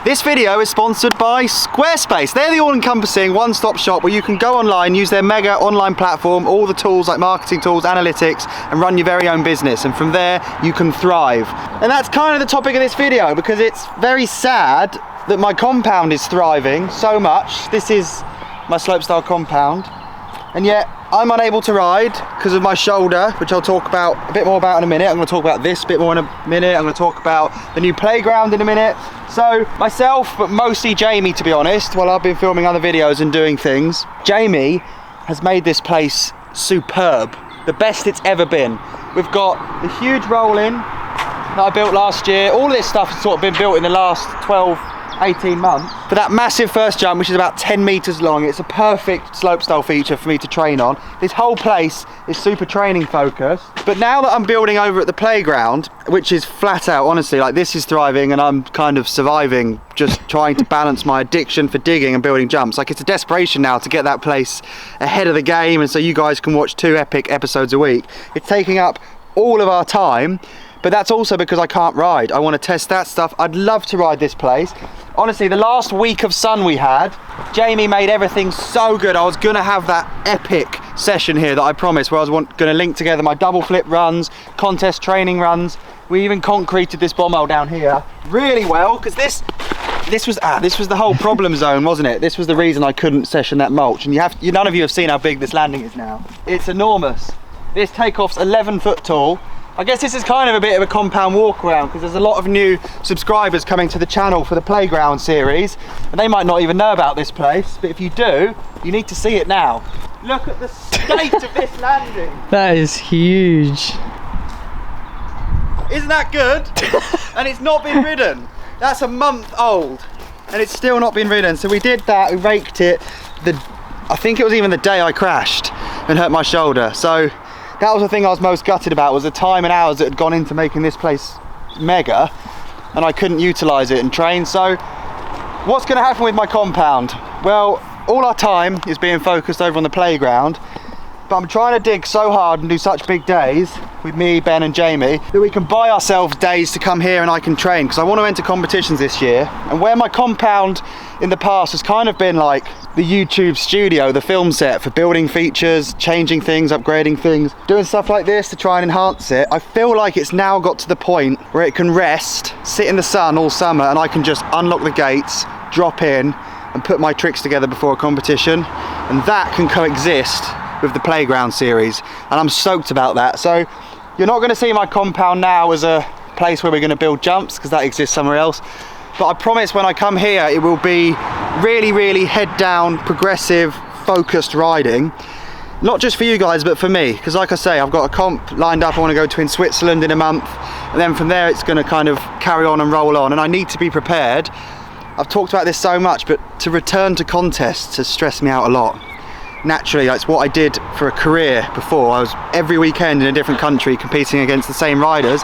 This video is sponsored by Squarespace. They're the all-encompassing one-stop shop where you can go online, use their mega online platform, all the tools like marketing tools, analytics, and run your very own business. And from there, you can thrive. And that's kind of the topic of this video, because it's very sad that my compound is thriving so much. This is my slopestyle compound, and yet I'm unable to ride because of my shoulder, which I'll talk about a bit more about in a minute. I'm going to talk about this a bit more in a minute. I'm going to talk about the new playground in a minute. So myself, but mostly Jamie, to be honest, while I've been filming other videos and doing things, Jamie has made this place superb, the best it's ever been. We've got the huge roll-in that I built last year. All this stuff has sort of been built in the last 18 months. For that massive first jump, which is about 10 meters long, it's a perfect slopestyle feature for me to train on. This whole place is super training focused. But now that I'm building over at the playground, which is flat out, honestly, like this is thriving and I'm kind of surviving, just trying to balance my addiction for digging and building jumps. Like, it's a desperation now to get that place ahead of the game, and so you guys can watch 2 epic episodes a week. It's taking up all of our time, but that's also because I can't ride. I want to test that stuff. I'd love to ride this place. Honestly, the last week of sun we had, Jamie made everything so good. I was gonna have that epic session here that I promised, where I was gonna link together my double flip runs, contest training runs. We even concreted this bomb hole down here really well, because this was the whole problem zone, wasn't it? This was the reason I couldn't session that mulch. And none of you have seen how big this landing is now. It's enormous. This takeoff's 11 foot tall. I guess this is kind of a bit of a compound walk around, because there's a lot of new subscribers coming to the channel for the playground series, and they might not even know about this place, but if you do, you need to see it now. Look at the state of this landing. That is huge. Isn't that good? And it's not been ridden. That's a month old and it's still not been ridden. So we did that, we raked it. I think it was even the day I crashed and hurt my shoulder. So that was the thing I was most gutted about, was the time and hours that had gone into making this place mega, and I couldn't utilize it and train. So what's going to happen with my compound? Well, all our time is being focused over on the playground, but I'm trying to dig so hard and do such big days with me, Ben and Jamie, that we can buy ourselves days to come here and I can train, because I want to enter competitions this year. And where my compound in the past has kind of been like the YouTube studio, the film set for building features, changing things, upgrading things, doing stuff like this to try and enhance it, I feel like it's now got to the point where it can rest, sit in the sun all summer, and I can just unlock the gates, drop in and put my tricks together before a competition, and that can coexist with the playground series, and I'm stoked about that. So you're not going to see my compound now as a place where we're going to build jumps, because that exists somewhere else, but I promise when I come here it will be really, really head down, progressive, focused riding, not just for you guys but for me, because like I say, I've got a comp lined up I want to go to in Switzerland in a month, and then from there it's going to kind of carry on and roll on, and I need to be prepared. I've talked about this so much, but to return to contests has stressed me out a lot. Naturally, that's what I did for a career before. I was every weekend in a different country competing against the same riders,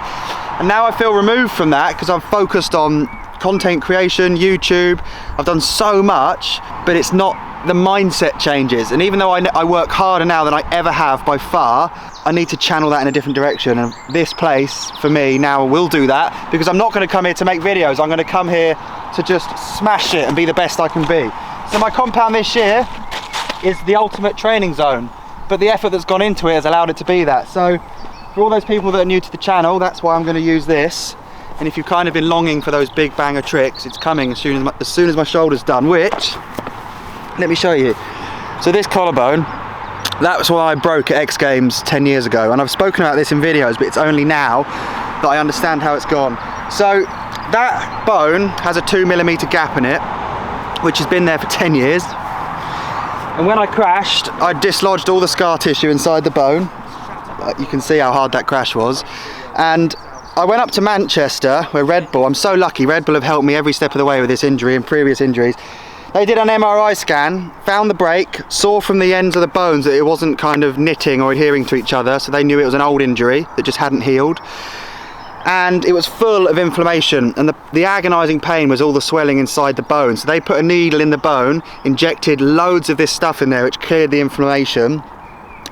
and now I feel removed from that because I've focused on content creation, YouTube. I've done so much, but it's not the mindset changes, and even though I work harder now than I ever have by far, I need to channel that in a different direction, and this place for me now will do that, because I'm not going to come here to make videos. I'm going to come here to just smash it and be the best I can be. So my compound this year is the ultimate training zone, but the effort that's gone into it has allowed it to be that. So for all those people that are new to the channel, that's why I'm going to use this. And if you've kind of been longing for those big banger tricks, it's coming as soon as my shoulder's done, which, let me show you. So this collarbone, that was what I broke at X Games 10 years ago, and I've spoken about this in videos, but it's only now that I understand how it's gone. So that bone has a 2mm gap in it, which has been there for 10 years. And when I crashed, I dislodged all the scar tissue inside the bone. You can see how hard that crash was. And I went up to Manchester, where Red Bull, I'm so lucky, Red Bull have helped me every step of the way with this injury and previous injuries. They did an MRI scan, found the break, saw from the ends of the bones that it wasn't kind of knitting or adhering to each other, so they knew it was an old injury that just hadn't healed. And it was full of inflammation, and the agonising pain was all the swelling inside the bone. So they put a needle in the bone, injected loads of this stuff in there which cleared the inflammation,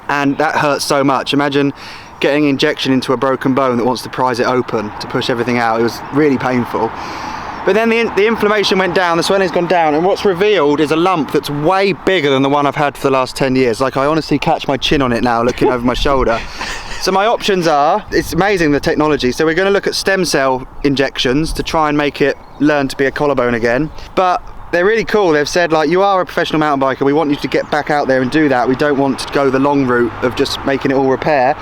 and that hurt so much. Imagine getting an injection into a broken bone that wants to prise it open to push everything out. It was really painful. But then the inflammation went down, the swelling's gone down, and what's revealed is a lump that's way bigger than the one I've had for the last 10 years. Like, I honestly catch my chin on it now looking over my shoulder. So my options are, it's amazing the technology, so we're going to look at stem cell injections to try and make it learn to be a collarbone again. But they're really cool. They've said, like, you are a professional mountain biker, we want you to get back out there and do that. We don't want to go the long route of just making it all repair.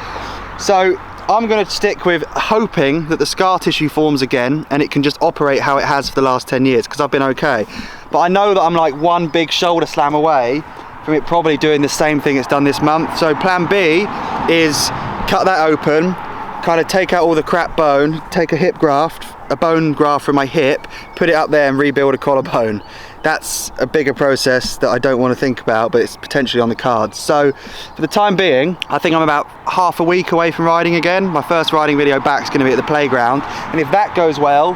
So I'm going to stick with hoping that the scar tissue forms again and it can just operate how it has for the last 10 years, because I've been okay. But I know that I'm like one big shoulder slam away from it probably doing the same thing it's done this month. So plan B is cut that open, kind of take out all the crap bone, take a hip graft, a bone graft from my hip, put it up there and rebuild a collarbone. That's a bigger process that I don't want to think about, but it's potentially on the cards. So for the time being, I think I'm about half a week away from riding again. My first riding video back is going to be at the playground, and if that goes well,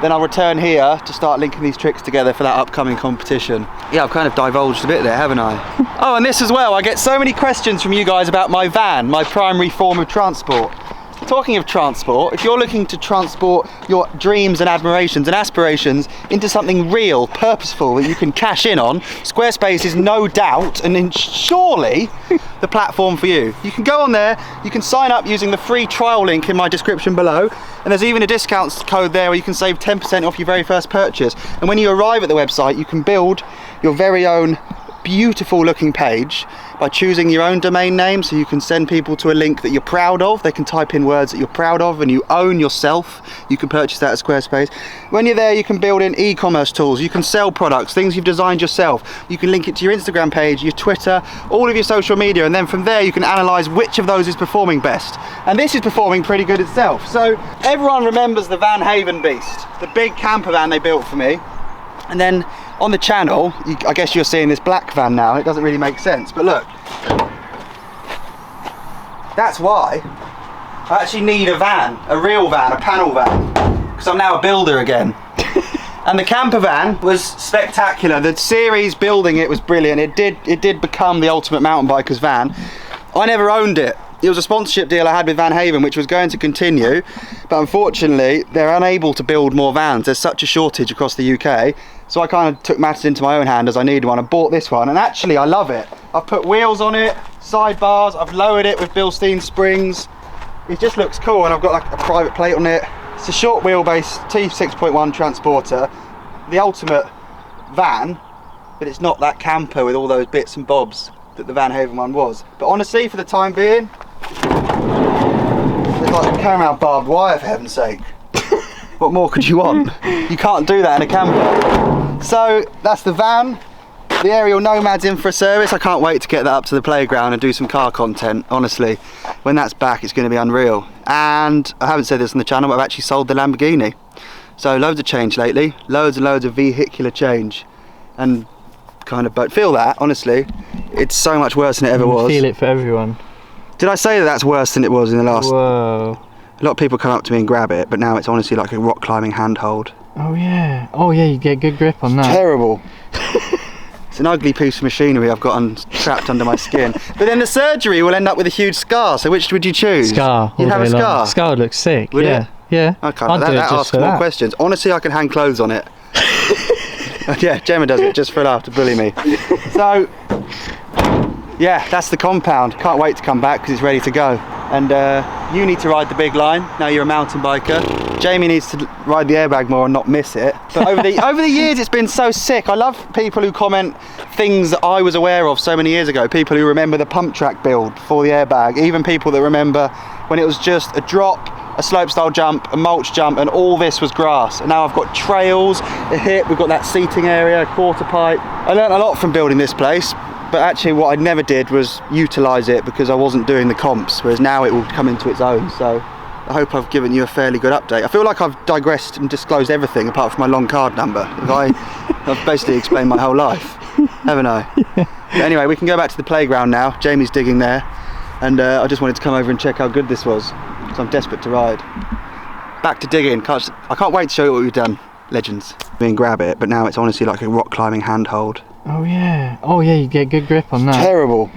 then I'll return here to start linking these tricks together for that upcoming competition. Yeah, I've kind of divulged a bit there, haven't I? Oh, and this as well, I get so many questions from you guys about my van, my primary form of transport. Talking of transport, if you're looking to transport your dreams and admirations and aspirations into something real, purposeful that you can cash in on, Squarespace is no doubt and surely the platform for you. You can go on there, you can sign up using the free trial link in my description below, and there's even a discount code there where you can save 10% off your very first purchase. And when you arrive at the website, you can build your very own beautiful looking page by choosing your own domain name, so you can send people to a link that you're proud of. They can type in words that you're proud of and you own yourself. You can purchase that at Squarespace. When you're there, you can build in e-commerce tools, you can sell products, things you've designed yourself. You can link it to your Instagram page, your Twitter, all of your social media, and then from there you can analyze which of those is performing best. And this is performing pretty good itself. So everyone remembers the Van Haven Beast, the big camper van they built for me. And then on the channel, I guess you're seeing this black van now. It doesn't really make sense, but look. That's why I actually need a van, a real van, a panel van, because I'm now a builder again. And the camper van was spectacular. The series building it was brilliant. It did become the ultimate mountain biker's van. I never owned it. It was a sponsorship deal I had with Van Haven, which was going to continue, but unfortunately they're unable to build more vans. There's such a shortage across the UK, so I kind of took matters into my own hand as I needed one. I bought this one, and actually I love it. I've put wheels on it, sidebars, I've lowered it with Bilstein springs. It just looks cool, and I've got like a private plate on it. It's a short wheelbase T6.1 transporter, the ultimate van, but it's not that camper with all those bits and bobs that the Van Haven one was. But honestly, for the time being, there's like caramel barbed wire, for heaven's sake. What more could you want? You can't do that in a camper. So that's the van. The Aerial Nomad's in for a service. I can't wait to get that up to the playground and do some car content. Honestly, when that's back, it's going to be unreal. And I haven't said this on the channel, but I've actually sold the Lamborghini. So loads of change lately, loads and loads of vehicular change, and kind of but feel that, honestly, it's so much worse than it ever was. Feel it for everyone. Did I say that that's worse than it was in the last? Whoa. A lot of people come up to me and grab it, but now it's honestly like a rock climbing handhold. Oh yeah. Oh yeah, you get good grip on that. Terrible. It's an ugly piece of machinery I've got trapped under my skin. But then the surgery will end up with a huge scar, so which would you choose? Scar. You'd have a scar? The scar looks sick. Would yeah. it? Yeah. Okay, I'd that do it just asks for more that. questions. Honestly, I can hang clothes on it. Yeah, Gemma does it just for a laugh to bully me. So, yeah, that's the compound. Can't wait to come back because it's ready to go. And you need to ride the big line. Now you're a mountain biker. Jamie needs to ride the Airbag more and not miss it. But over the years, it's been so sick. I love people who comment things that I was aware of so many years ago. People who remember the pump track build for the Airbag. Even people that remember when it was just a drop, a slopestyle jump, a mulch jump, and all this was grass. And now I've got trails, a hip, we've got that seating area, a quarter pipe. I learned a lot from building this place, but actually what I never did was utilise it because I wasn't doing the comps, whereas now it will come into its own. So I hope I've given you a fairly good update. I feel like I've digressed and disclosed everything apart from my long card number. I've basically explained my whole life, haven't I? Yeah. But anyway, we can go back to the playground now. Jamie's digging there, and I just wanted to come over and check how good this was. So I'm desperate to ride. Back to digging. I can't wait to show you what we've done, legends. Me and grab it, but now it's honestly like a rock climbing handhold. Oh yeah. Oh yeah, you get good grip on that. Terrible.